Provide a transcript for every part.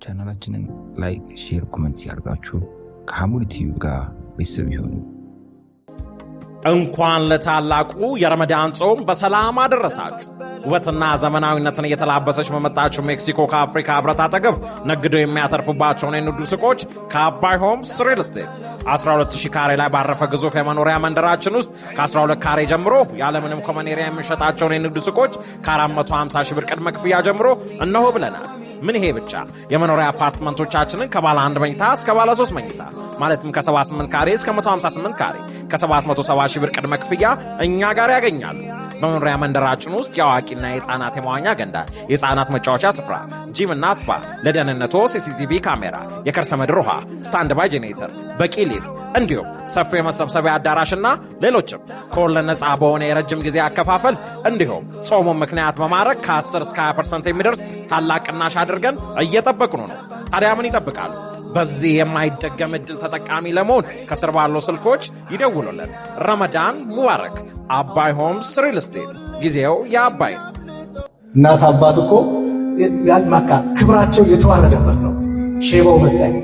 ቻናላችንን ላይክ፣ ሼር፣ ኮሜንት ያርጋችሁ ከሐሙድ ቲዩብ ጋር ቤተሰብ ይሁኑ። እንኳን ለታላቁ የረመዳን ጾም በሰላም አደረሳችሁ። ውበትና ዘመናዊነትን እየተላበሰች በመጣችው ሜክሲኮ ከአፍሪካ ህብረት አጠገብ ነግደው የሚያተርፉባቸውን የንግድ ሱቆች ከአባይ ሆምስ ሪል ስቴት 12000 ካሬ ላይ ባረፈ ግዙፍ የመኖሪያ መንደራችን ውስጥ ከ12 ካሬ ጀምሮ ያለምንም ኮመኔሪያ የሚሸጣቸውን የንግድ ሱቆች ከ450 ሺህ ብር ቅድመ ክፍያ ጀምሮ እነሆ ብለናል። ምን ይሄ ብቻ! የመኖሪያ አፓርትመንቶቻችንን ከባለ 1 መኝታ እስከ ባለ 3 መኝታ ማለትም ከ78 ካሬ እስከ 158 ካሬ ከ770 ሺህ ብር ቅድመ ክፍያ እኛ ጋር ያገኛሉ። በመኖሪያ መንደራችን ውስጥ የአዋቂና የህፃናት የመዋኛ ገንዳ፣ የህፃናት መጫወቻ ስፍራ፣ ጂም እና ስፓ፣ ለደህንነቶ ሲሲቲቪ ካሜራ፣ የከርሰ ምድር ውሃ፣ ስታንድ ባይ ጄኔሬተር፣ በቂ ሊፍት እንዲሁም ሰፊ የመሰብሰቢያ አዳራሽና ሌሎችም ከወለድ ነፃ በሆነ የረጅም ጊዜ አከፋፈል እንዲሁም ጾሙን ምክንያት በማድረግ ከ10 እስከ 20% የሚደርስ ታላቅ ቅናሽ አድርገን እየጠበቅኑ ነው። ታዲያ ምን ይጠብቃሉ? በዚህ የማይደገም እድል ተጠቃሚ ለመሆን ከስር ባለው ስልኮች ይደውሉልን። ረመዳን ሙባረክ። አባይ ሆምስ ሪል ስቴት፣ ጊዜው የአባይ ነው። እናት አባት እኮ ያልማካ ክብራቸው የተዋረደበት ነው። ሼባው መጣኝ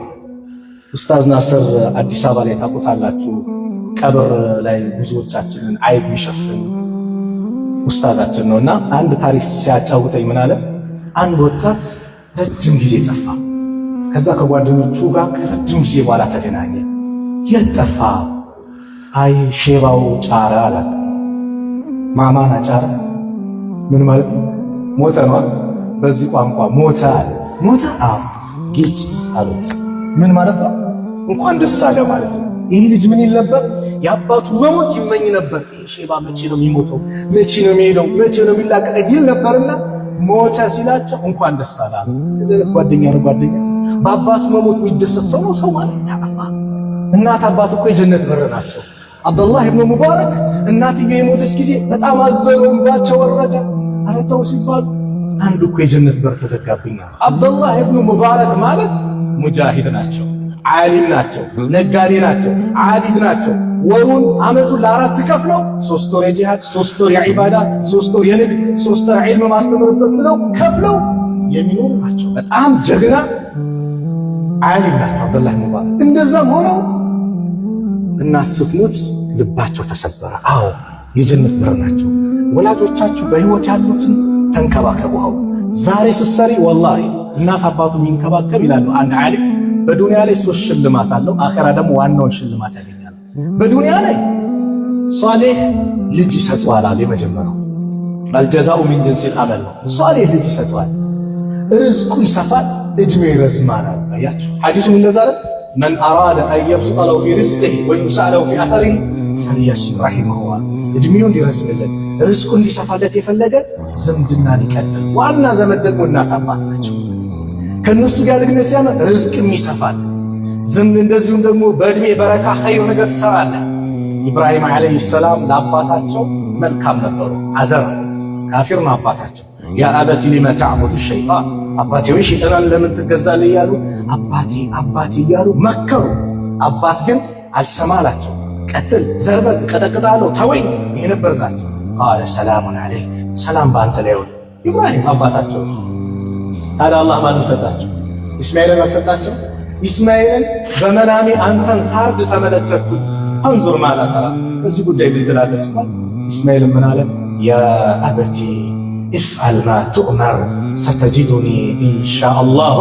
ኡስታዝ ናስር አዲስ አበባ ላይ ታውቁታላችሁ። ቀብር ላይ ብዙዎቻችንን አይብ የሚሸፍን ኡስታዛችን ነውና አንድ ታሪክ ሲያጫውተኝ ምን አለ? አንድ ወጣት ረጅም ጊዜ ጠፋ። ከዛ ከጓደኞቹ ጋር ከረጅም ጊዜ በኋላ ተገናኘ። የት ጠፋ? አይ ሼባው ጫረ አለ። ማማና ጫረ ምን ማለት ነው? ሞተ ነው። በዚህ ቋንቋ ሞተ አለ። ሞተ? አዎ። ጌጭ አሉት። ምን ማለት ነው? እንኳን ደስ አለ ማለት ነው። ይህ ልጅ ምን ይል ነበር? የአባቱ መሞት ይመኝ ነበር። ይህ ሼባ መቼ ነው የሚሞተው? መቼ ነው የሚሄደው? መቼ ነው የሚላቀቀው? ይል ነበርና ሞተ ሲላቸው እንኳን ደስ አለ። እዚህ ጓደኛ ነው ጓደኛ በአባቱ መሞት የሚደሰት ሰው ነው ሰው ማለት ነው። እናት አባት እኮ የጀነት በር ናቸው። አብዱላህ ኢብኑ ሙባረክ እናትዬ የሞተች ጊዜ በጣም አዘኑ፣ እንባቸው ወረደ። ኧረ ተው ሲባሉ አንዱ እኮ የጀነት በር ተዘጋብኛል። አብዱላህ ኢብኑ ሙባረክ ማለት ሙጃሂድ ናቸው፣ ዓሊም ናቸው፣ ነጋዴ ናቸው፣ ዓቢድ ናቸው። ወሩን አመቱን ለአራት ከፍለው 3 ወር የጂሃድ፣ 3 ወር የዒባዳ፣ 3 ወር የንግድ፣ 3 ወር ዒልም ማስተምርበት ብለው ከፍለው የሚኖሩ ናቸው። በጣም ጀግና ዓሊም ናቸው አብዱላህ ሙባረክ። እንደዛም ሆነው እናት ስትሞት ልባቸው ተሰበረ። አዎ የጀነት በር ናቸው። ወላጆቻችሁ በህይወት ያሉትን ተንከባከቡው። ዛሬ ስትሰሪ ወላሂ እናት አባቱ የሚንከባከብ ይላሉ አንድ ዓሊም በዱንያ ላይ 3 ሽልማት አለው፣ አኺራ ደግሞ ዋናውን ሽልማት ያገኛል። በዱንያ ላይ ሷሊህ ልጅ ይሰጠዋል አለ። የመጀመሪያው አልጀዛኡ ሚን ጂንሲል አመል ነው። ሷሊህ ልጅ ይሰጠዋል፣ ርዝቁ ይሰፋል፣ እድሜ ይረዝማል። አያችሁ ሐዲሱን እንደዛ አለ። መን አራደ አን የብሱጠ ለሁ ፊ ሪዝቂሂ ወዩሳለሁ ፊ አሰሪሂ ፈልየሲል ረሒመሁ። እድሜው እንዲረዝምለት ርዝቁ እንዲሰፋለት የፈለገ ዝምድና ሊቀጥል። ዋና ዘመድ ደግሞ እናት አባት ናቸው። ከነሱ ጋር ግንኙነት ሲያመጥ ርዝቅም ይሰፋል። እንደዚሁም ደግሞ በእድሜ በረካ ኸይር ነገር ትሰራለህ። ኢብራሂም ዓለይሂ ሰላም ለአባታቸው መልካም ነበሩ። አዘር ካፊር ነው አባታቸው። ያ አበቲ ሊመ ተዕቡዱ ሸይጣን፣ አባቴ ወይ ሸይጣንን ለምን ትገዛለህ እያሉ አባቴ እያሉ መከሩ። አባት ግን አልሰማ አላቸው። ቀጥል፣ ዘርበል፣ እቀጠቅጣለሁ፣ ተወኝ። ይሄ ነበር ዛቸው። ቃለ ሰላሙን ዐለይክ፣ ሰላም በአንተ ላይ ይሁን። ኢብራሂም አባታቸው። ታዲያ አላህ ማንን ሰጣቸው? ኢስማኤልን አልሰጣቸው? ኢስማኤልን በመናሜ አንተን ሳርድ ተመለከትኩኝ፣ ፈንዙር ማዛ ተራ፣ በዚህ ጉዳይ ምን ትላለህ ሲባል ኢስማኤልን ምን አለ? ያ አበቲ ኢፍዐል ማ ቱእመር ሰተጂዱኒ ኢንሻአላሁ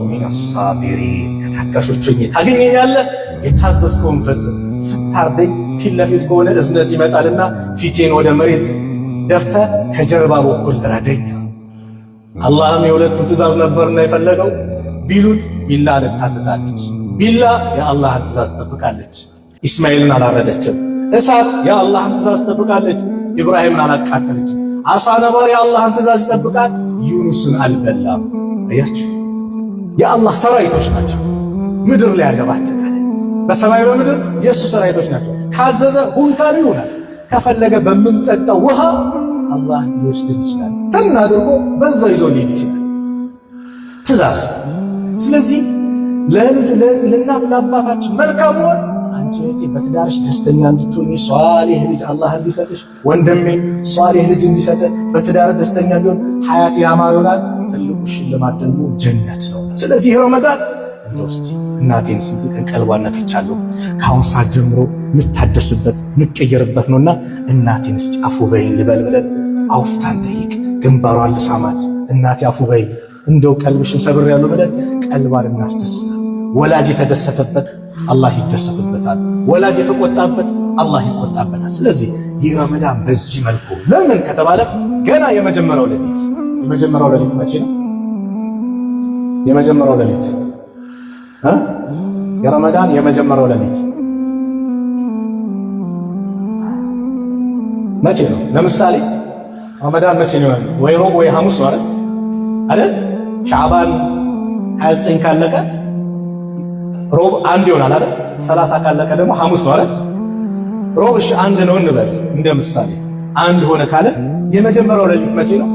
ሚነ ሳቢሪን። ከታጋሾች ታገኘኛለህ፣ የታዘዝከውን ፈጽም። ስታርደኝ ፊት ለፊት ከሆነ እዝነት ይመጣልና ፊቴን ወደ መሬት ደፍተህ ከጀርባ በኩል ረደኝ። አላህም የሁለቱ ትእዛዝ ነበርና የፈለገው ቢሉት ቢላ ልታዘዛለች። ቢላ የአላህን ትእዛዝ ትጠብቃለች። ኢስማኤልን አላረደችም። እሳት የአላህን ትእዛዝ ትጠብቃለች። ኢብራሂምን አላቃተለችም። አሳ ነባሪ የአላህን ትእዛዝ ይጠብቃል። ዩኑስን አልበላም። አያችሁ፣ የአላህ ሰራዊቶች ናቸው። ምድር ላይ ያለባት በሰማይ በምድር የእሱ ሰራዊቶች ናቸው። ካዘዘ ሁን ካሉ ይሆናል። ከፈለገ በምንጠጣው ውሃ አላህ ሊወስድን ይችላል። ትን አድርጎ በዛው ይዞ ሊሄድ ይችላል። ትእዛዝ። ስለዚህ ለእናት ለአባታችን መልካም ሆን። አንቺ በትዳርሽ ደስተኛ እንድትሆኚ ሷሊህ ልጅ አላህ እንዲሰጥሽ፣ ወንድሜ ሷሊህ ልጅ እንዲሰጥህ፣ በትዳር ደስተኛ እንዲሆን ሐያት ያማረ ይሆናል። ትልቁ ሽልማት ደግሞ ጀነት ነው። ስለዚህ ረመዳን እንደው እስቲ እናቴን ስንት ቀን ቀልቧን ነክቻለሁ ከአሁን ሰዓት ጀምሮ የምታደስበት የምትቀየርበት ነውና እናቴን እስቲ አፉ በይኝ ልበል ብለን አውፍታን ጠይቅ። ግንባሯን ልሳማት፣ እናቴ አፉ በይኝ እንደው ቀልብሽን ሰብሬያለሁ ብለን ቀልቧን እናስደስታት። ወላጅ የተደሰተበት አላህ ይደሰትበታል፣ ወላጅ የተቆጣበት አላህ ይቆጣበታል። ስለዚህ ይህ ረመዳን በዚህ መልኩ ለምን ከተባለ ገና የመጀመሪያው ሌሊት መቼ ነው? የመጀመሪያው ሌሊት የረመዳን የመጀመሪያው ሌሊት መቼ ነው? ለምሳሌ ረመዳን መቼ ነው? ወይ ሮብ ወይ ሐሙስ ነው አይደል? ሻዕባን 29 ካለቀ ሮብ አንድ ይሆናል አይደል? 30 ካለቀ ደግሞ ሐሙስ ነው አይደል? ሮብ እሺ አንድ ነው እንበል እንደ ምሳሌ አንድ ሆነ ካለ የመጀመሪያው ሌሊት መቼ ነው?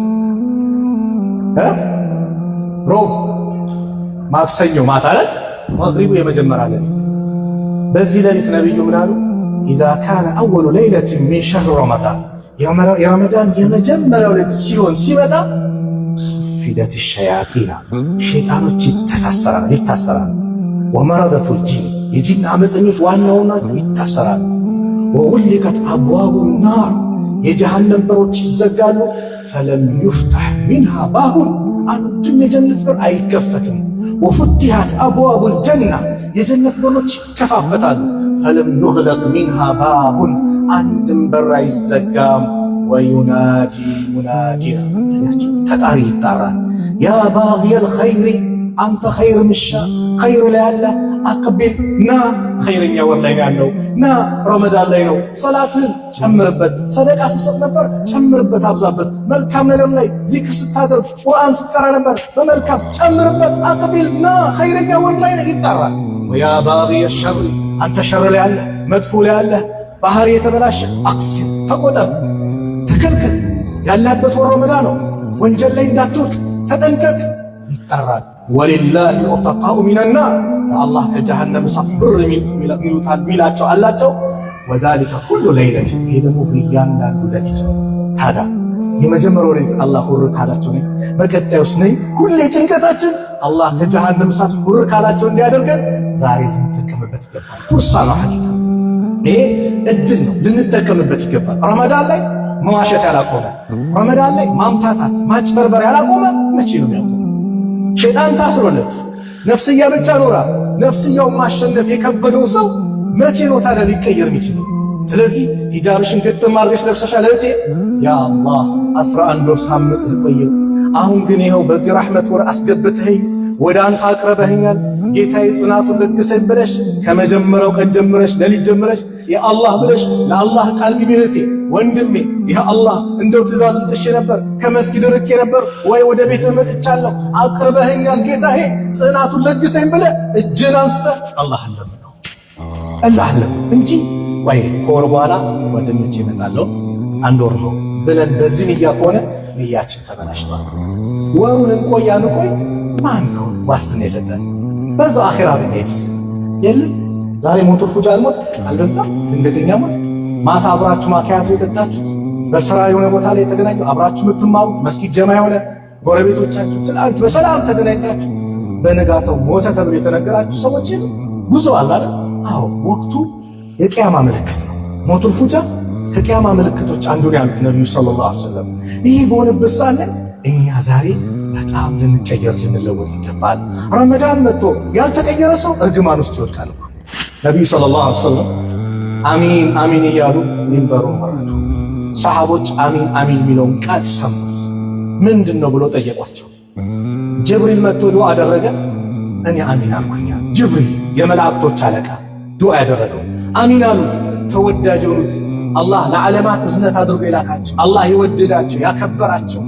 ሮብ ማክሰኞ ማታ አይደል? መግሪቡ የመጀመሪያ ሌሊት። በዚህ ሌሊት ነብዩ ምን አሉ? ኢዛ ካነ አወሉ ለይለትን ሚን ሸህር ረመዳን የረመዳን የመጀመሪያው ሌሊት ሲመጣ ሱፊደት ሸያጢና ሸይጣኖች ይታሰራሉ። ወመረደቱል ጂን የጂን አመፀኞች ዋናውና ይታሰራሉ። ወጉሊቀት አብዋቡ ናር የጀሃነም በሮች ይዘጋሉ። ፈለም ዩፍታህ ሚንሃ ባቡን አንድም የጀነት በር አይከፈትም። ወፉቲሃት አብዋቡል ጀና የጀነት በሮች ይከፋፈታሉ። ፈለም ዩግለቅ ሚንሃ ባቡን አንድም በር አይዘጋም። ወዩናዲ ሙናዲና ተጣሪ ይጣራል። ያ ባግየል ኸይሪ አንተ ኸይር ምሻ ኸይር ላይ ያለ አቅቢል ና ኸይረኛ ወር ላይ ያለው ና ረመዳን ላይ ነው። ሰላትን ጨምርበት፣ ሰደቃ ስትሰጥ ነበር ጨምርበት፣ አብዛበት። መልካም ነገር ላይ ዚክር ስታደርግ ቁርአን ስትቀራ ነበር በመልካም ጨምርበት። አቅቢል ና ኸይረኛ ወር ላይ ነው ይጣራል። ወያ ባግየ ሸር አንተ ሸር ላይ ያለ መጥፎ ላይ ያለ ባህሪ የተበላሸ አክሲር ተቆጠብ፣ ተከልከል። ያለበት ወር ረመዳን ነው። ወንጀል ላይ እንዳትወድቅ ተጠንቀቅ። ይጣራል። ወሊላሂ ዑተቃኡ ሚነናር አላህ ከጀሃነም እሳት ብር ሚላቸው አላቸው። ወዛሊከ ኩሉ ለይለት ይሄ ደግሞ በእያንዳንዱ ሌሊት። ታዲያ የመጀመሪያው ሌሊት አላህ ሁር ካላቸው ነኝ፣ በቀጣዩስ ነኝ። ሁሌ ጭንቀታችን አላህ ከጀሃነም እሳት ሁር ካላቸው እንዲያደርገን ዛሬ ልንጠቀምበት ይገባል። ፉርሳ ነው ሐቂቃ፣ ይሄ እድል ነው፣ ልንጠቀምበት ይገባል። ረመዳን ላይ መዋሸት ያላቆመ፣ ረመዳን ላይ ማምታታት ማጭበርበር ያላቆመ መቼ ነው ያቆመ? ሸይጣን ታስሮለት ነፍስያ ብቻ ኖራ ነፍስያውን ማሸነፍ የከበደው ሰው መቼ ነው ታዲያ ሊቀየር የሚችለው? ስለዚህ ሂጃብሽን ግጥም አድርገሽ ለብሰሻል እህቴ። ያ አላህ 11 ወር ሳምጽ ልቆየው፣ አሁን ግን ይኸው በዚህ ረሕመት ወር አስገብተኸኝ ወደ አንተ አቅርበኸኛል። ጌታዬ ጽናቱን ለግሰኝ ብለሽ ከመጀመሪያው ቀን ጀምረሽ ሌሊት ጀምረሽ የአላህ ብለሽ ለአላህ ቃል ግቢ እህቴ ወንድሜ። ያ አላህ እንደው ትእዛዝን ጥሼ ነበር፣ ከመስጊድ ርቄ ነበር፣ ወይ ወደ ቤት መጥቻለሁ፣ አቅርበኸኛል ጌታዬ ጽናቱን ለግሰኝ ብለህ እጅን አንስተህ አላህን ለምነው እንጂ ወይ ከወር በኋላ ጓደኞቼ እመጣለሁ አንድ ወር ነው ብለን በዚህ ንያ ከሆነ ንያችን ተበላሽቷል። ወሩን እንቆይ ማን ነው ዋስትና የሰጠን? በዛው አኺራ ብንሄድስ? የለም ዛሬ ሞቱል ፉጃ አልሞት አልበዛም? ድንገተኛ ሞት። ማታ አብራችሁ ማካያቱ የጠጣችሁት፣ በስራ የሆነ ቦታ ላይ የተገናኙ አብራችሁ የምትማሩ መስጊድ ጀማ የሆነ ጎረቤቶቻችሁ ትላንት በሰላም ተገናኝታችሁ በነጋታው ሞተ ተብሎ የተነገራችሁ ሰዎች ብዙ አለ አይደል? አዎ ወቅቱ የቂያማ ምልክት ነው። ሞቱል ፉጃ ከቂያማ ምልክቶች አንዱ ነው ያሉት ነብዩ ሰለላሁ ዐለይሂ ወሰለም። ይህ በሆነበት ሳለ እኛ ዛሬ በጣም ልንቀየር ልንለወጥ ይገባል። ረመዳን መጥቶ ያልተቀየረ ሰው እርግማን ውስጥ ይወድቃል። ነብዩ ሰለላሁ ዐለይሂ ወሰለም አሚን አሚን እያሉ ሚንበሩን ወረዱ። ሰሃቦች አሚን አሚን የሚለውን ቃል ሰሙት። ምንድን ነው ብሎ ጠየቋቸው። ጅብሪል መጥቶ ዱዓ አደረገ። እኔ አሚን አልኩኝ። ጅብሪል የመላእክቶች አለቃ ዱዓ ያደረገው አሚን አሉት። ተወዳጅ የሆኑት አላህ ለዓለማት እዝነት አድርጎ የላካቸው አላህ የወደዳቸው ያከበራቸው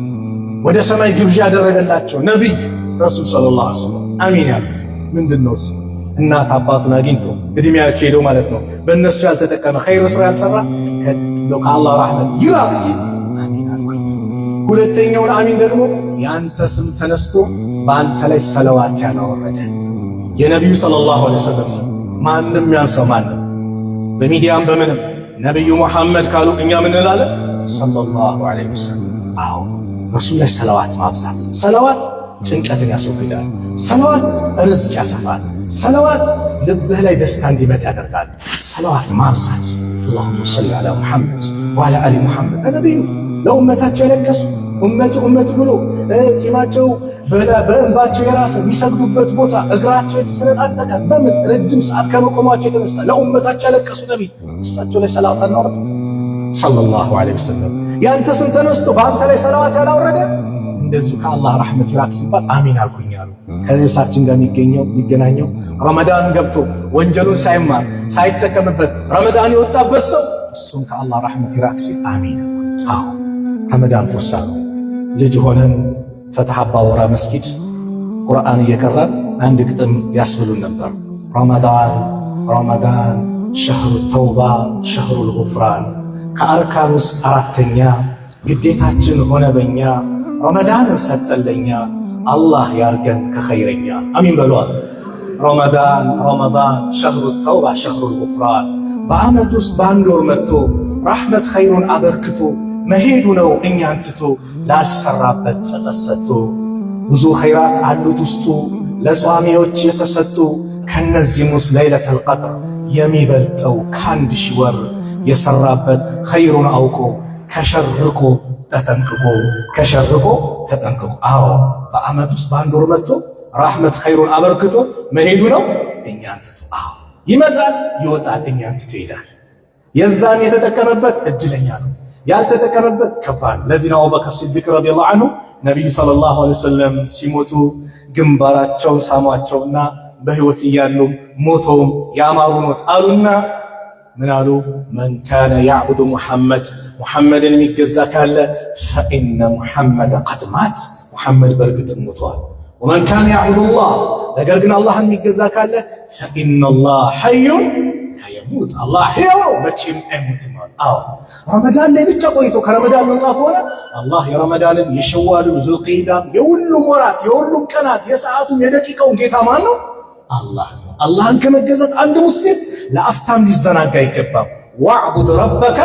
ወደ ሰማይ ግብዣ ያደረገላቸው ነቢይ ረሱል ሰለላሁ ዐለይሂ ወሰለም አሚን ያሉት ምንድን ነው? እሱ እናት አባቱን አግኝቶ እድሜያቸው ሄደው ማለት ነው በእነሱ ያልተጠቀመ ኸይር ስራ ያልሰራ ከአላህ ረሕመት ይራቅ ሲል አሚን አልኩኝ። ሁለተኛውን አሚን ደግሞ የአንተ ስም ተነስቶ በአንተ ላይ ሰለዋት ያላወረደ የነቢዩ ሰለላሁ ዐለይሂ ወሰለም ስም ማንም ያንሰው ማንም በሚዲያም በምንም ነቢዩ ሙሐመድ ካሉ እኛ ምን እንላለን? ሰለላሁ ዐለይሂ ወሰለም። አዎ ረሱል ላይ ሰለዋት ማብዛት። ሰለዋት ጭንቀትን ያስወግዳል። ሰለዋት ርዝቅ ያሰፋል። ሰለዋት ልብህ ላይ ደስታ እንዲመጣ ያደርጋል። ሰለዋት ማብዛት اللهم صل على محمد وعلى آل محمد ነብዩ ለኡመታቸው የለቀሱ ኡመት ብሎ ጺማቸው በእንባቸው የራሰ የሚሰግዱበት ቦታ እግራቸው የተሰነጣጠቀ በምን ረጅም ሰዓት ከመቆማቸው የተነሳ ለኡመታቸው ያለቀሱ ነብይ እሳቸው ላይ ሰላዋት አላወረደ ሰለላሁ ዐለይሂ ወሰለም። ያንተ ስም ተነስቶ በአንተ ላይ ሰላዋት ያላወረደ እንደዚሁ ከአላህ ረሕመት ይራቅ ሲባል አሚን አልኩኝ አሉ። ከርዕሳችን ጋር የሚገናኘው ረመዳን ገብቶ ወንጀሉን ሳይማር ሳይጠቀምበት ረመዳን የወጣበት ሰው እሱም ከአላህ ረሕመት ይራቅ ሲል አሚን። አዎ ረመዳን ፍርሳ ነው። ልጅ ሆነን ፈትሐ አባወራ መስጊድ ቁርአን እየቀራን አንድ ግጥም ያስብሉን ነበር። ረመዳን ሸህሩ ተውባ ሸህሩል ጉፍራን፣ ከአርካን ውስጥ አራተኛ ግዴታችን ሆነ በኛ፣ ረመዳንን ሰጠለኛ አላህ ያርገን ከኸይረኛ። አሚን በሏል። ረመዳን ሸህሩ ተውባ ሸህሩል ጉፍራን፣ በዓመት ውስጥ በአንድ ወር መጥቶ ረሕመት ኸይሩን አበርክቶ መሄዱ ነው እኛን ትቶ ላልሰራበት ጸጸት ሰጥቶ። ብዙ ኸይራት አሉት ውስጡ ለጿሚዎች የተሰጡ፣ ከነዚህም ውስጥ ለይለቱል ቀድር የሚበልጠው ከአንድ ሺህ ወር የሰራበት ኸይሩን አውቆ ከሸርቆ ተጠንቅቆ። አዎ በዓመት ውስጥ በአንድ ወር መጥቶ ረሕመት ኸይሩን አበርክቶ መሄዱ ነው እኛን ትቶ። አዎ ይመጣል ይወጣል፣ እኛን ትቶ ይሄዳል። የዛን የተጠቀመበት እድለኛ ነው፣ ያልተጠቀመበት ከባድ። ለዚህ ነው አቡበከር ሲዲቅ ረዲየላሁ ዐንሁ ነቢዩ ሰለላሁ ዐለይሂ ወሰለም ሲሞቱ ግንባራቸውን ሳሟቸውና በሕይወት እያሉ ሞተውም ያማሩ ሞት አሉና ምን አሉ? መን ካነ ያዕቡዱ ሙሐመድን የሚገዛ ካለ ፈኢነ ሙሐመደ ቀድ ማት፣ ሙሐመድ በእርግጥም ሞቷል። ወመን ካነ ያዕቡዱ ላህ፣ ነገር ግን አላህን የሚገዛ ካለ ፈኢነ ላህ ሐዩን የሙት፣ አላህ ሕያው ነው መቼም አይሞትም። አዎ ረመዳን ላይ ብቻ ቆይቶ ከረመዳን መውጣ ከሆነ አላህ የረመዳንን የሸዋልን ዙልቂዳም የሁሉም ወራት የሁሉም ቀናት የሰዓቱም የደቂቃውን ጌታ ማን ነው? አላህ ነው። አላህን ከመገዛት አንድ ሙስሊም ለአፍታም ሊዘናጋ አይገባም። ወዕቡድ ረበከ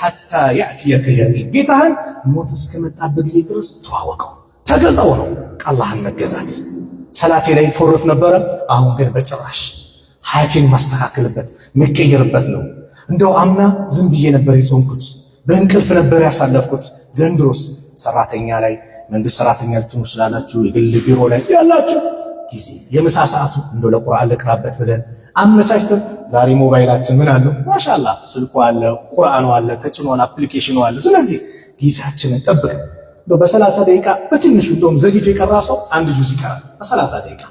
ሐታ ያእትየከ የቂን፣ ጌታህን ሞት እስከመጣበት ጊዜ ድረስ ተዋወቀው ተገዛው ነው አላህን መገዛት። ሰላቴ ላይ ፎርፍ ነበረ፣ አሁን ግን በጭራሽ ሀያቴን ማስተካከልበት መቀየርበት ነው። እንደው አምና ዝም ብዬ ነበር የጾምኩት፣ በእንቅልፍ ነበር ያሳለፍኩት። ዘንድሮስ ሰራተኛ ላይ መንግስት ሰራተኛ ልትሆኑ ስላላችሁ የግል ቢሮ ላይ ያላችሁ ጊዜ የምሳ ሰዓቱ እንደው ለቁርአን ልቅራበት ብለን አመቻችተን ዛሬ ሞባይላችን ምን አለው ማሻአላህ ስልኩ አለ፣ ቁርአኑ አለ፣ ተጭኗል፣ አፕሊኬሽኑ አለ። ስለዚህ ጊዜያችንን ጠብቀን እንደው በ30 ደቂቃ በትንሹ እንደውም ዘግይቶ የቀራ ሰው አንድ ጁዝ ይቀራል። በ30 ደቂቃ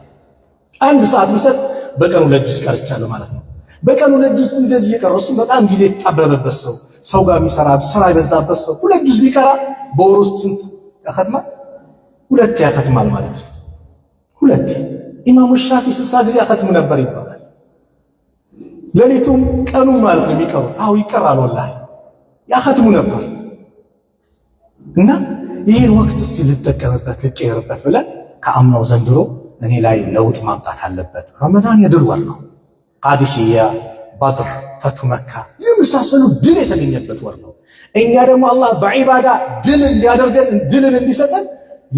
አንድ ሰዓት ብሰጥ በቀኑ 2 ጁዝ ቀርቻለሁ ማለት ነው። በቀኑ 2 ጁዝ እንደዚህ የቀረሱ በጣም ጊዜ የተጣበበበት ሰው ጋር የሚሰራ ስራ የበዛበት ሰው 2 ጁዝ ቢቀራ በወር ውስጥ ስንት ያከትማል? 2 ያከትማል ማለት ነው። 2 ኢማሙ ሻፊ 60 ጊዜ ያከትሙ ነበር ይባላል። ሌሊቱም ቀኑ ማለት ነው የሚቀሩት። አዎ ይቀራል፣ ወላሂ ያከትሙ ነበር። እና ይህን ወቅት እስቲ ልጠቀምበት ልቀየርበት ብለን ከአምናው ዘንድሮ እኔ ላይ ለውጥ ማምጣት አለበት። ረመዳን የድል ወር ነው። ቃዲስያ፣ በድር፣ ፈቱ መካ የመሳሰሉ ድል የተገኘበት ወር ነው። እኛ ደግሞ አላህ በዒባዳ ድል እንዲያደርገን ድልን እንዲሰጠን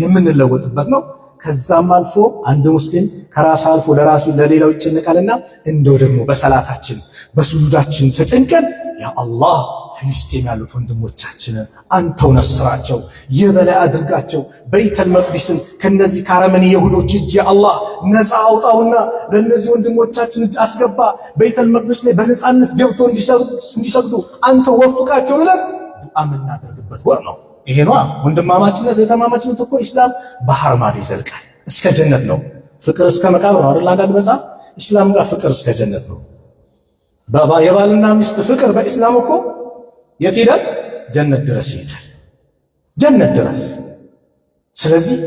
የምንለወጥበት ነው። ከዛም አልፎ አንድ ሙስሊም ከራስ አልፎ ለራሱ ለሌላው ይጨነቃልና እንደው ደግሞ በሰላታችን በሱጁዳችን ተጨንቀን ያ አላህ ፍልስጤም ያሉት ወንድሞቻችንን አንተው ነስራቸው፣ የበላይ አድርጋቸው፣ በይተል መቅዲስን ከነዚህ ከአረመኔ የሁዶች እጅ ያ አላህ ነፃ አውጣውና ለነዚህ ወንድሞቻችን እጅ አስገባ፣ በይተል መቅዲስ ላይ በነፃነት ገብቶ እንዲሰግዱ አንተው ወፍቃቸው ብለን ዱዓ የምናደርግበት ወር ነው። ይሄ ነው ወንድማማችነት የተማማችነት እኮ ኢስላም ባህር ማዶ ይዘልቃል፣ እስከ ጀነት ነው። ፍቅር እስከ መቃብር ነው አይደል? አንዳንድ መጽሐፍ ኢስላም ጋር ፍቅር እስከ ጀነት ነው። የባልና ሚስት ፍቅር በኢስላም እኮ የት ይሄዳል? ጀነት ድረስ ይሄዳል፣ ጀነት ድረስ። ስለዚህ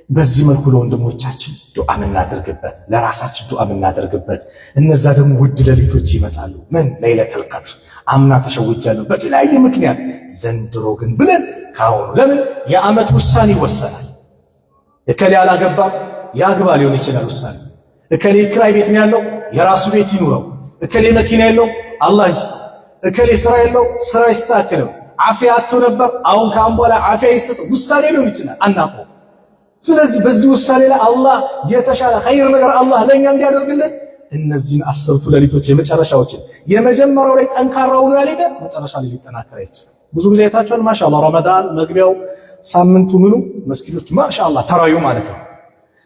በዚህ መልኩ ለወንድሞቻችን ዱዓ የምናደርግበት፣ ለራሳችን ዱዓ የምናደርግበት። እነዛ ደግሞ ውድ ሌሊቶች ይመጣሉ። ምን ለይለቱል ቀድር አምና ተሸውጃለሁ በተለያየ ምክንያት፣ ዘንድሮ ግን ብለን ካሁኑ ለምን የዓመት ውሳኔ ይወሰናል። እከሌ አላገባም ያግባ ሊሆን ይችላል ውሳኔ። እከሌ ክራይ ቤት ነው ያለው የራሱ ቤት ይኑረው። እከሌ መኪና የለው አላህ ይስጥ። እከሌ ስራ የለው ስራ ይስተካከለው። አፊያ አጥቶ ነበር አሁን ካሁን በኋላ አፊያ ይስጥ ውሳኔ ሊሆን ይችላል። አናውቀው። ስለዚህ በዚህ ውሳኔ ላይ አላህ የተሻለ ኸይር ነገር አላህ ለኛ እንዲያደርግልን እነዚህን 10ቱ ሌሊቶች የመጨረሻዎችን የመጀመሪያው ላይ ጠንካራው ነው ያለደ መጨረሻ ላይ ሊጠናከር ይችላል። ብዙ ጊዜ አይታችኋል። ማሻአላህ ረመዳን መግቢያው ሳምንቱ ምኑ መስጊዶች ማሻአላህ ተራዩ ማለት ነው።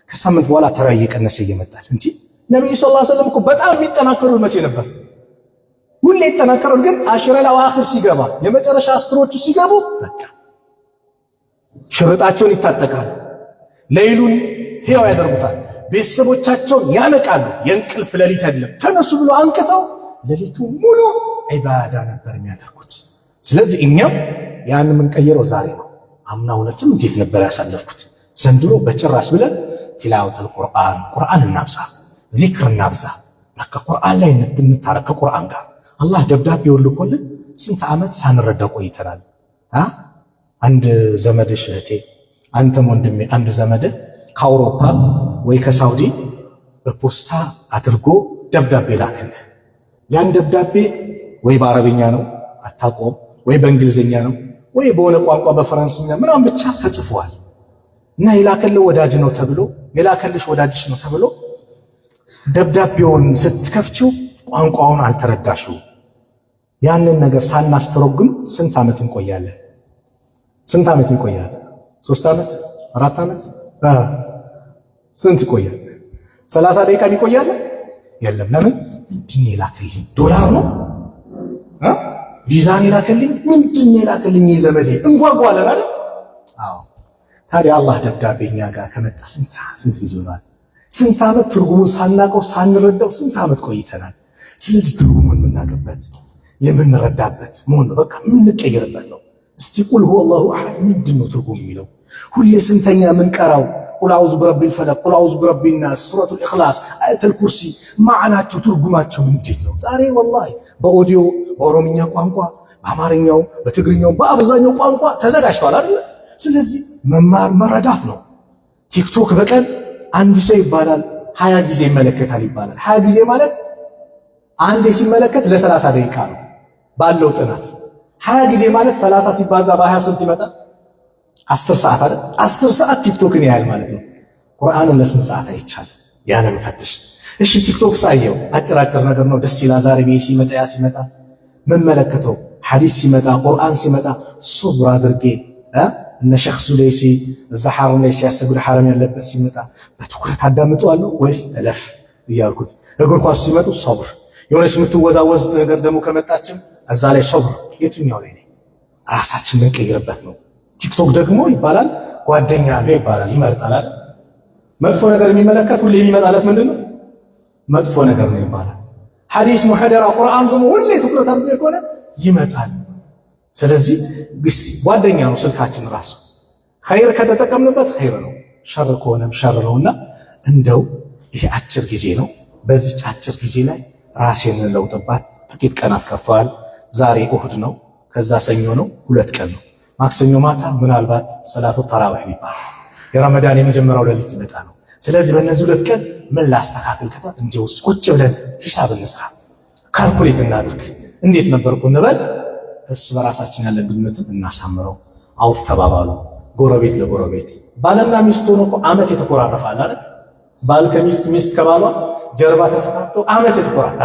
ከሳምንት በኋላ ተራይ እየቀነሰ ይመጣል እንጂ ነብዩ ሰለላሁ ዐለይሂ ወሰለም እኮ በጣም የሚጠናከሩት መቼ ነበር? ሁሌ ይጠናከራሉ። ግን አሽረል አዋኺር ሲገባ የመጨረሻ 10ዎቹ ሲገቡ በቃ ሽርጣቸውን ይታጠቃሉ። ሌሊቱን ሕያው ያደርጉታል። ቤተሰቦቻቸውን ያነቃሉ። የእንቅልፍ ሌሊት አይደለም ተነሱ ብሎ አንቅተው ሌሊቱ ሙሉ ዒባዳ ነበር የሚያደርጉት። ስለዚህ እኛም ያን የምንቀይረው ዛሬ ነው። አምና እውነትም እንዴት ነበር ያሳለፍኩት ዘንድሮ በጭራሽ ብለን ቲላወተል ቁርአን ቁርአን እናብዛ፣ ዚክር እናብዛ። በቃ ቁርአን ላይ እንታረቅ ከቁርአን ጋር። አላህ ደብዳቤውን ልኮልን ስንት ዓመት ሳንረዳ ቆይተናል። አንድ ዘመድሽ እህቴ፣ አንተም ወንድሜ፣ አንድ ዘመድ ከአውሮፓ ወይ ከሳውዲ በፖስታ አድርጎ ደብዳቤ ላከልህ። ያን ደብዳቤ ወይ በአረብኛ ነው አታውቀውም፣ ወይ በእንግሊዝኛ ነው ወይ በሆነ ቋንቋ በፈረንስኛ ምናምን ብቻ ተጽፏል። እና የላከልህ ወዳጅ ነው ተብሎ የላከልሽ ወዳጅሽ ነው ተብሎ ደብዳቤውን ስትከፍቺው ቋንቋውን አልተረዳሽው። ያንን ነገር ሳናስተረጉም ስንት ዓመት እንቆያለን? ስንት ዓመት እንቆያለን? 3 ዓመት 4 ዓመት ስንት ይቆያል? 30 ደቂቃ ይቆያል? የለም። ለምን? ምንድን ነው የላከልኝ? ዶላር ነው ቪዛን የላከልኝ? ምንድን ነው የላከልኝ? የዘመዴ እንጓጓለን አይደል? አዎ። ታዲያ አላህ ደብዳቤኛ ጋር ከመጣ ስንት ጊዜ ሆኗል? ስንት ዓመት ትርጉሙን ሳናቀው ሳንረዳው ስንት ዓመት ቆይተናል። ስለዚህ ትርጉሙን የምናገበት የምንረዳበት መሆን በቃ የምንቀየርበት ነው። እስቲ ቁል ሁወ አላሁ አሐድ ምንድን ነው ትርጉም የሚለው? ሁሌ ስንተኛ የምንቀራው ቁል አዑዙ ቢረቢል ፈለቅ፣ ቁል አዑዙ ቢረቢን ናስ፣ ሱረቱል ኢኽላስ፣ አያተል ኩርሲ ማዕናቸው ትርጉማቸው ምንድን ነው? ዛሬ ወላሂ በኦዲዮ በኦሮምኛ ቋንቋ በአማርኛው በትግርኛው በአብዛኛው ቋንቋ ተዘጋጅቷል አይደል? ስለዚህ መማር መረዳት ነው። ቲክቶክ በቀን አንድ ሰው ይባላል 20 ጊዜ ይመለከታል ይባላል። 20 ጊዜ ማለት አንዴ ሲመለከት ለ30 ደቂቃ ነው ባለው ጥናት። 20 ጊዜ ማለት 30 ሲባዛ በ20 ስንት ይመጣል? 10 ሰዓት አይደል? 10 ሰዓት ቲክቶክን ያህል ማለት ነው። ቁርአንን ለስንት ሰዓት አይቻል? ያንን ፈትሽ። እሺ ቲክቶክ ሳየው አጭር ነገር ነው፣ ደስ ይላል። ዛሬ ቤት ሲመጣ ያ ሲመጣ ምን መለከተው? ሐዲስ ሲመጣ ቁርአን ሲመጣ ሱብር አድርጌ እነ ሸኽ ሱለይሲ እዛ ሐረም ላይ ሲያሰግዱ ሐረም ያለበት ሲመጣ በትኩረት አዳምጠዋለሁ ወይስ እለፍ እያልኩት? እግር ኳስ ሲመጡ ሶብር፣ የሆነች የምትወዛወዝ ነገር ደግሞ ከመጣችም እዛ ላይ ሶብር። የትኛው ላይ ራሳችን የምንቀይርበት ነው። ቲክቶክ ደግሞ ይባላል ጓደኛ ነው ይባላል፣ ይመርጣል አይደል? መጥፎ ነገር የሚመለከት ሁሌ የሚመጣለት ምንድነው? መጥፎ ነገር ነው ይባላል። ሐዲስ ሙሐደራ ቁርአን ደግሞ ሁሌ ትኩረት አድርጎ የሆነ ይመጣል። ስለዚህ ጓደኛ ነው ስልካችን ራሱ። ኸይር ከተጠቀምንበት ኸይር ነው፣ ሸር ከሆነም ሸር ነውና እንደው ይሄ አጭር ጊዜ ነው። በዚህ አጭር ጊዜ ላይ ራሴን ለውጥባት ጥቂት ቀናት ቀርተዋል። ዛሬ እሁድ ነው፣ ከዛ ሰኞ ነው፣ 2 ቀን ነው። ማክሰኞ ማታ ምናልባት ሰላቱ ተራዊህ ይባላል። የረመዳን የመጀመሪያው ሌሊት ይመጣ ነው። ስለዚህ በእነዚህ 2 ቀን ምን ላስተካክል ከተባለ እንዲህ ውስጥ ቁጭ ብለን ሂሳብ እንስራ፣ ካልኩሌት እናድርግ። እንዴት ነበርኩ እንበል። እርስ በራሳችን ያለን ግንኙነትን እናሳምረው። አውፍ ተባባሉ። ጎረቤት ለጎረቤት ባልና ሚስት ሆኖ እኮ ዓመት የተኮራረፋል አይደል? ባል ከሚስት ሚስት ከባሏ ጀርባ ተሰጣጥተው ዓመት የተኮራረፈ።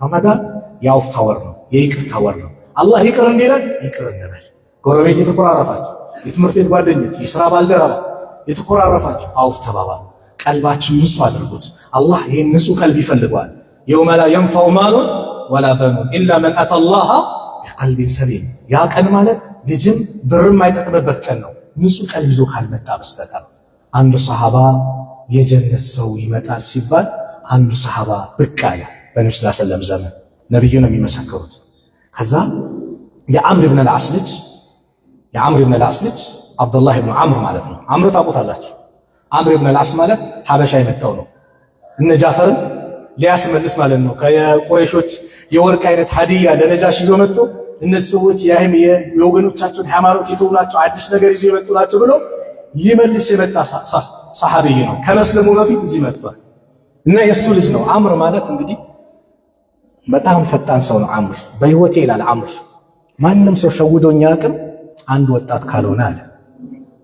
ረመዳን የአውፍ ወር ነው፣ የይቅርታ ወር ነው። አላህ ይቅር እንዲለን ይቅር እንበል። ጎረቤት የተኮራረፋችሁ፣ የትምህርት ቤት ጓደኞች፣ የሥራ ባልደረባ የተኮራረፋችሁ አውፍ ተባባሉ። ቀልባችን ንጹህ አድርጉት። አላህ ይህን ንጹህ ቀልብ ይፈልገዋል። የውመ ላ የንፈዑ ማሉን ወላ በኑን ኢላ መን አተላሃ ቢቀልቢን ሰሊም። ያ ቀን ማለት ልጅም ብርም አይጠቅምበት ቀን ነው፣ ንጹህ ቀልብ ይዞ ካልመጣ በስተቀር። አንዱ ሰሃባ የጀነት ሰው ይመጣል ሲባል አንዱ ሰሃባ ብቅ አለ። በነብዩ ሰለላሁ ዐለይሂ ወሰለም ዘመን ነብዩ ነው የሚመሰክሩት። ከዛ የዓምር ብን አልዓስ ልጅ አብዱላህ ብን ዓምር ማለት ነው። ዓምር ታውቁታላችሁ። ዓምር ብን አልዓስ ማለት ሐበሻ የመጣው ነው። እነ ጃፈርን ሊያስመልስ ማለት ነው። ከቁረይሾች የወርቅ አይነት ሀዲያ ለነጃሽ ይዞ መጥቶ እነዚህ ሰዎች የወገኖቻቸውን ሃይማኖት የተውላቸው አዲስ ነገር ይዞ የመጡ ናቸው ብሎ ሊመልስ የመጣ ሰሃቢይ ነው። ከመስለሙ በፊት እዚህ መጥቷል እና የእሱ ልጅ ነው። ዓምር ማለት እንግዲህ በጣም ፈጣን ሰው ነው። ዓምር በህይወቴ ይላል ዓምር ማንም ሰው ሸውዶኛ አቅም አንድ ወጣት ካልሆነ አለ።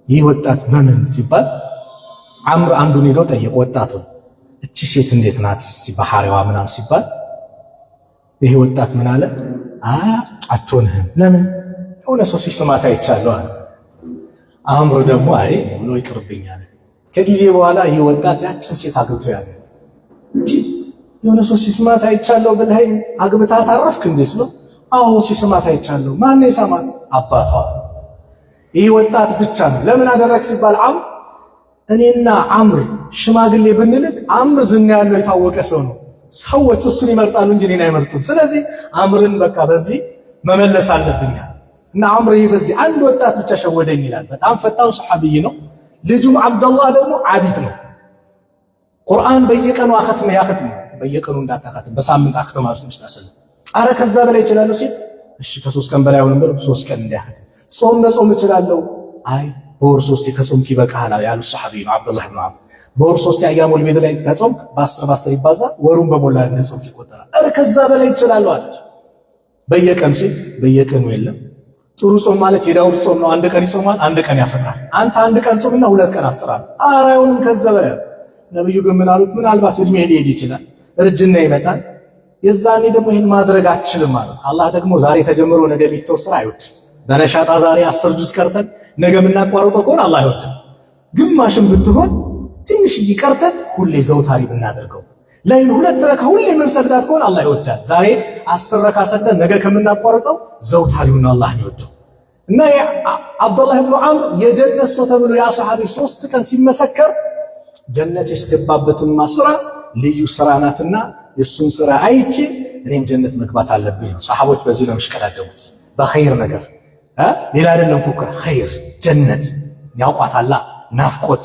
ይህ ወጣት በምን ሲባል አምር አንዱን ሄዶ ጠየቀ ወጣቱን፣ እቺ ሴት እንዴት ናት እስቲ ባህሪዋ ምናምን ሲባል ይሄ ወጣት ምን አለ? አትሆንህም። ለምን? የሆነ ሰው ሲስማት አይቻለሁ አለ። አምር ደግሞ አይ ብሎ ይቅርብኛል። ከጊዜ በኋላ ይህ ወጣት ያችን ሴት አግብቶ ያለ እቺ የሆነ ሰው ሲስማት አይቻለሁ ብለኸኝ አግብታ ታረፍክ እንዴ ስለው፣ አዎ ሲስማት አይቻለሁ። ማን ነው የሰማት? አባቷ። ይህ ወጣት ብቻ ነው። ለምን አደረክ ሲባል እኔና አምር ሽማግሌ ብንልክ አምር ዝና ያለው የታወቀ ሰው ነው። ሰዎች እሱን ይመርጣሉ እንጂ እኔን አይመርጡም። ስለዚህ አምርን በቃ በዚህ መመለስ አለብኝ እና አምር በዚህ አንድ ወጣት ብቻ ሸወደኝ ይላል። በጣም ፈጣን ሰሐቢይ ነው። ልጁም አብደላህ ደግሞ ዓቢድ ነው። ቁርአን በየቀኑ ያختም በየቀኑ እንዳታختም በሳምንት አክተማር መስላሰል አረ ከዛ በላይ ይችላል ሲል እሺ ከ3 ቀን በላይ ሆነ ብሎ 3 ቀን እንዳያختም ጾም መጾም ይችላል። አይ በወር 3 ከጾምክ ይበቃሃል ያሉ ሰሐቢይ ነው አብደላህ ኢብኑ ዐምር። በወር 3 አያሙል ቢድ ላይ ከጾም በ10 ይባዛ ወሩን በሞላ እንደጾምክ ይቆጠራል። አረ ከዛ በላይ ይችላል አለ። በየቀኑ ሲል በየቀኑ የለም። ጥሩ ጾም ማለት የዳውድ ጾም ነው። አንድ ቀን ይጾማል፣ አንድ ቀን ያፈጥራል። አንተ አንድ ቀን ጾምና 2 ቀን አፍጥራል። አረ አይሆንም ከዛ በላይ። ነብዩ ግን ምን አሉት? ምናልባት እድሜ ሊሄድ ይችላል፣ እርጅና ይመጣል፣ የዛኔ ደግሞ ይሄን ማድረግ አትችልም ማለት። አላህ ደግሞ ዛሬ ተጀምሮ ነገ የሚተው ስራ አይወድም። በነሻጣ ዛሬ 10 ጁዝ ቀርተን ነገ የምናቋርጠው ከሆነ አላህ አይወድም። ግማሽም ብትሆን ትንሽ ይቀርተን ሁሌ ዘውታሪ ብናደርገው ለይል 2 ረካ ሁሌ ምን ሰግዳት ከሆነ አላህ ይወዳል። ዛሬ 10 ረካ ሰግደን ነገ ከምናቋርጠው ዘውታሪውን አላህ ይወደው እና አብዱላህ ኢብኑ ዐምር የጀነት ሰው ተብሎ ያ ሰሐቢ 3 ቀን ሲመሰከር ጀነት ያስገባበትን ስራ ልዩ ስራ ናትና የሱን ስራ አይቼ እኔም ጀነት መግባት አለብኝ። ሰሐቦች በዚህ ነው የሚሽቀዳደሙት በኸይር ነገር ሌላ አይደለም ፉክር ኸይር ጀነት ያውቋታላ ናፍቆት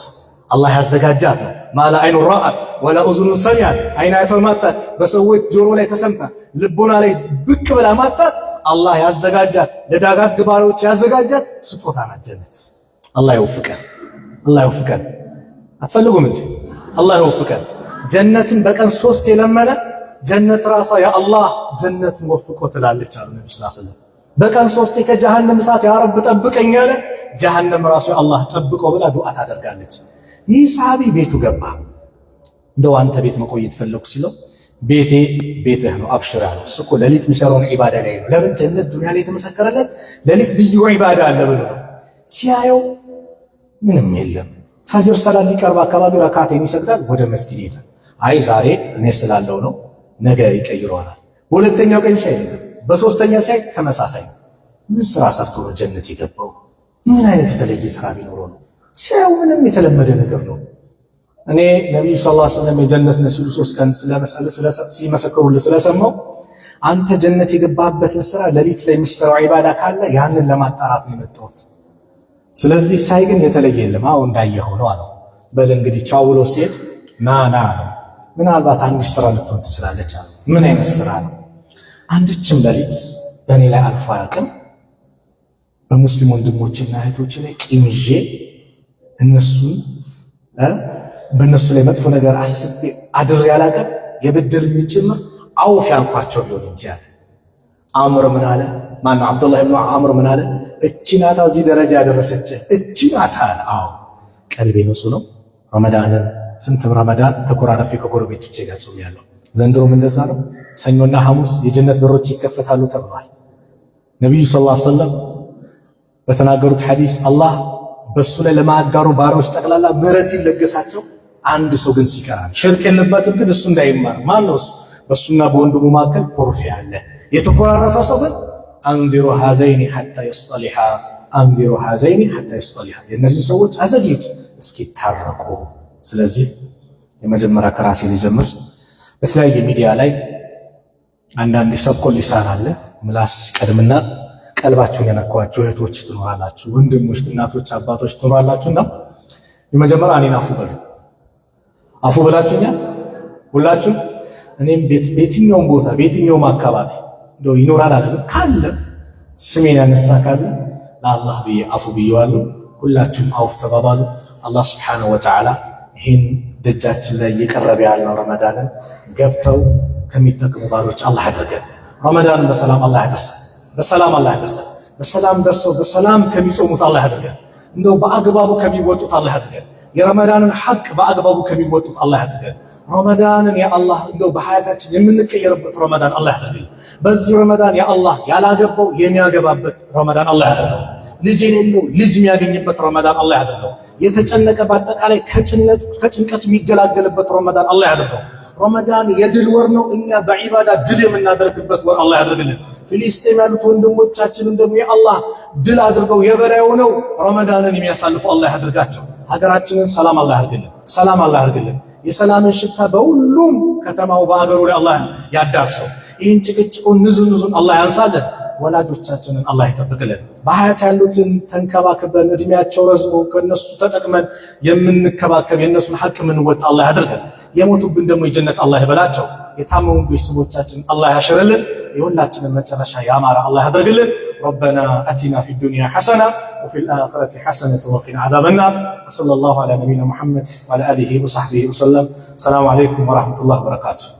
አላህ ያዘጋጃት ነው። ማላ አይኑ ራአት ወላ ኡዝኑ ሰሚዐት አይን አይተማጣት በሰዎች ጆሮ ላይ ተሰምታ ልቦና ላይ ብቅ ብላ ማጣት አላህ ያዘጋጃት ለዳጋግ ባሮች ያዘጋጃት ስጦታ ናት ጀነት። አላህ ይወፍቀን፣ አላህ ይወፍቀን። አትፈልጉም እንጂ አላህ ይወፍቀን። ጀነትን በቀን 3 የለመነ ጀነት ራሷ ያ አላህ ጀነትን ወፍቆ ትላለች አሉ ነብዩ ሰለላሁ ዐለይሂ ወሰለም። በቀን 3 ከጀሃነም እሳት ያ ረብ ጠብቀኝ ያለ ጀሃነም ራሱ አላህ ጠብቀው ብላ ዱዓ ታደርጋለች። ይህ ሰሃቢ ቤቱ ገባ። እንደው አንተ ቤት መቆየት ፈለኩ ሲለው ቤቴ ቤትህ ነው አብሽር አለው። እሱ እኮ ሌሊት የሚሰራውን ዒባዳ ላይ ነው። ለምን ጀነት ዱንያ ላይ የተመሰከረለት ሌሊት ልዩ ዒባዳ አለ ብሎ ነው። ሲያየው ምንም የለም። ፈጅር ሰላት ሊቀርብ አካባቢ ረካዓቴን ይሰግዳል፣ ወደ መስጊድ ይሄዳል። አይ ዛሬ እኔ ስላለው ነው ነገ ይቀይረዋል። በሁለተኛው ቀን ሳይ በሶስተኛ ሳይ ተመሳሳይ። ምን ስራ ሰርቶ ነው ጀነት የገባው? ምን አይነት የተለየ ስራ ቢኖረው ነው? ሲያየው ምንም የተለመደ ነገር ነው። እኔ ነብዩ ሰለላሁ ዐለይሂ ወሰለም የጀነት ነሲሉ 3 ቀን ሲመሰክሩልህ ስለሰማው አንተ ጀነት የገባበትን ስራ ሌሊት ላይ የሚሰራው ዒባዳ ካለ ያንን ለማጣራት ነው የመጣሁት። ስለዚህ ሳይ ግን የተለየ የለም። አዎ እንዳየኸው ነው አለው። በል እንግዲህ ቻው ብሎ ሲሄድ ና ነው ምናልባት አንዲት ስራ ልትሆን ትችላለች አለ። ምን አይነት ስራ ነው? አንድችም ሌሊት በእኔ ላይ አልፎ አያውቅም። በሙስሊም ወንድሞችና እህቶች ላይ ቂም ይዤ እነሱን በእነሱ ላይ መጥፎ ነገር አስቤ አድሬ አላውቅም። የብድር ጭምር አውፍ ያልኳቸው ሊሆን ይችላል። አምር ምን አለ? ማነው አብዱላህ ኢብኑ ዐምር ምን አለ? እቺ ናታ እዚህ ደረጃ ያደረሰች እቺ ናታ አለ። አዎ ቀልቤ ንጹህ ነው። ረመዳንን ስንት ረመዳን ተኮራረፌ ከጎረቤቶቼ ጋር ጾሜያለሁ። ዘንድሮም እንደዛ ነው። ሰኞና ሐሙስ የጀነት በሮች ይከፈታሉ ተብሏል። ነብዩ ሰለላሁ ዐለይሂ ወሰለም በተናገሩት ሐዲስ አላህ በሱ ላይ ለማጋሩ ባሮች ጠቅላላ ምህረት ይለገሳቸው፣ አንድ ሰው ግን ሲቀራል ሽርክ የለበትም ግን እሱ እንዳይማር ማን ነው እሱ? በሱና በወንድሙ መካከል ኮርፊያ አለ። የተኮራረፈ ሰው ግን አንዚሩ ሃዘይኒ ሐታ ይስጠሊሃ አንዚሩ ሃዘይኒ ሐታ ይስጠሊሃ፣ የነዚህ ሰዎች አዘግዩት እስኪታረቁ። ስለዚህ የመጀመሪያ ከራሴ ልጀምር። በተለያየ ሚዲያ ላይ አንዳንድ ሰብኮ ሊሳን አለ ምላስ ቀድምና ቀልባችሁን የነካችሁ እህቶች ትኖራላችሁ፣ ወንድሞች፣ እናቶች፣ አባቶች ትኖራላችሁና የመጀመሪያ እኔን አፉ በላችሁኛል ሁላችሁ። እኔም በየትኛውም ቦታ በየትኛውም አካባቢ እንደው ይኖራል አይደል ካለ ስሜን ያነሳ ካለ ለአላህ ብዬ አፉ ብዬዋለሁ። ሁላችሁም አውፍ ተባባሉ። አላህ ሱብሓነሁ ወተዓላ ይህን ደጃችን ላይ እየቀረበ ያለው ረመዳንን ገብተው ከሚጠቅሙ ባሮች አላህ ያድርገን። ረመዳንን በሰላም አላህ ያደርሰን። በሰላም አላህ ያደርሰን። በሰላም ደርሰው በሰላም ከሚጾሙት አላህ ያድርገን። እንደው በአግባቡ ከሚወጡት አላህ ያድርገን። የረመዳንን ሐቅ በአግባቡ ከሚወጡት አላህ ያድርገን። ረመዳንን ያ አላህ እንደው በሐያታችን የምንቀየርበት ረመዳን አላህ ያድርገን። በዚህ ረመዳን ያ አላህ ያላገባው የሚያገባበት ረመዳን አላህ ያድርገው። ልጅ የሌለው ልጅ የሚያገኝበት ረመዳን አላህ ያድርገው። የተጨነቀ በአጠቃላይ ከጭንቀት የሚገላገልበት ረመዳን አላህ ያድርገው። ረመዳን የድል ወር ነው። እኛ በዒባዳ ድል የምናደርግበት ወር አላህ ያድርግልን። ፊሊስጤም ያሉት ወንድሞቻችንን ደግሞ የአላህ ድል አድርገው የበላይ ሆነው ረመዳንን የሚያሳልፉ አላህ ያድርጋቸው። ሀገራችንን ሰላም አላህ ያድርግልን። ሰላም አላህ ያድርግልን። የሰላምን ሽታ በሁሉም ከተማው በአገሩ ላይ አላህ ያዳርሰው። ይህን ጭቅጭቁን ንዙን አላህ ያንሳለን። ወላጆቻችንን አላህ ይጠብቅልን። በሐያት ያሉትን ተንከባክበን እድሜያቸው ረዝሞ ከነሱ ተጠቅመን የምንከባከብ የነሱን ሐቅ የምንወጣ አላህ ያድርገን። የሞቱብን ደግሞ የጀነት አላህ ይበላቸው። የታመሙ ቤተሰቦቻችን አላህ ያሽርልን። የሁላችንን መጨረሻ ያማረ አላህ ያድርግልን። ربنا آتنا في الدنيا حسنة وفي الآخرة حسنة وقنا عذاب النار. وصلى الله على نبينا محمد وعلى آله وصحبه وسلم. السلام عليكم ورحمة الله وبركاته.